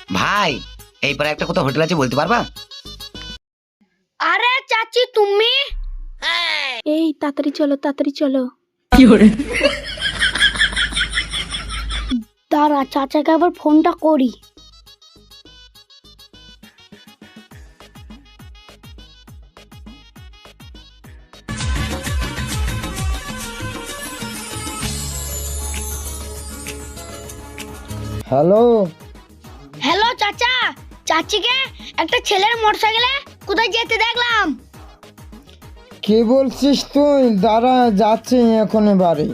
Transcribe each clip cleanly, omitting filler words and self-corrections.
ভাই এই পারে একটা কোথাও হোটেল আছে বলতে পারবা? আরে চাচি তুমি, এই তাড়াতাড়ি চলো তাড়াতাড়ি চলো। দাঁড়া চাচাকে আবার ফোনটা করি। হ্যালো, হ্যালো চাচা, চাচিকে একটা ছেলের মোটরসাইকেলে কোথায় যেতে দেখলাম। কি বলছিস তুই? দাঁড়া, যাচ্ছি এখন বাড়ি।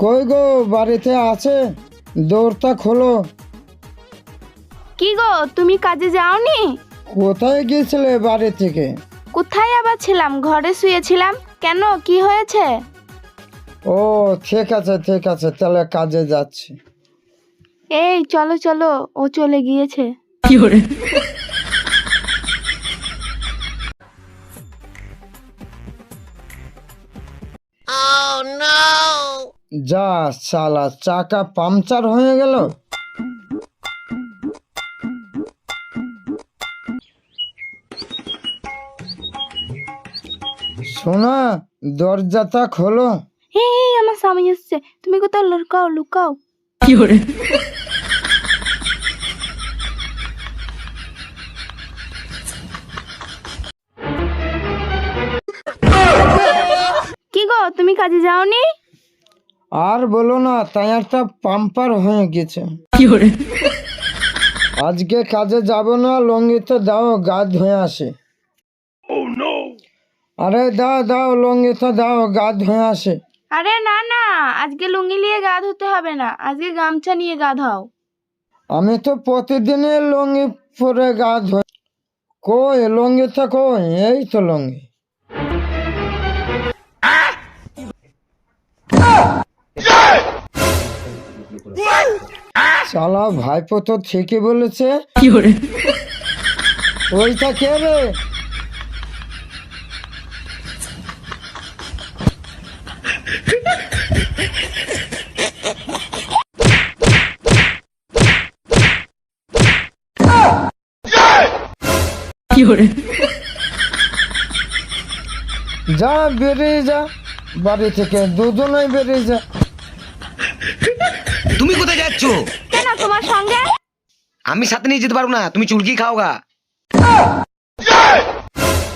কই গো, বাড়িতে আছে? দৌড়টা খোলো। কি গো, তুমি কাজে যাওনি? কোথায় গিয়েছিলে বাড়ি থেকে? কোথায় আবার ছিলাম, ঘরে শুয়েছিলাম। কেন, কি হয়েছে? ও ঠিক আছে ঠিক আছে, তাহলে কাজে যাচ্ছি। এই চলো চলো, ও চলে গিয়েছে। যা শালা, চাকা পাংচার হয়ে গেল। শোনা, দরজাটা খোলো। এই আমার স্বামী এসছে, তুমি কোথাও লুকাও লুকাও। কি গো, তুমি কাজে যাওনি? আর বলো না, টায়ারটা পাম্পার হয়ে গেছে। আজকে কাজে যাব না, লঙ্গিতে দাও, গা ধুয়ে আসে। আরে দাও দাও, লঙ্গিতে দাও, গা ধুয়ে আসে। আরে না না, আজকে লুঙ্গি নিয়ে গা ধুতে হবে না, আজকে গামছা নিয়ে গা ধাও। আমি তো প্রতিদিনই লঙ্গি পরে গা ধুই। কই লঙ্গিটা কই? এই তো লঙ্গি। শালা ভাইপো তো ঠিকই বলেছে। ওইটা কে রে? যা বেরিয়ে যা বাড়ি থেকে, দুজনেই বেরিয়ে যা। তুমি কোথায় যাচ্ছ? কেন, তোমার সঙ্গে? আমি সাথে নিয়ে যেতে পারবো না, তুমি চুলকি খাও গা।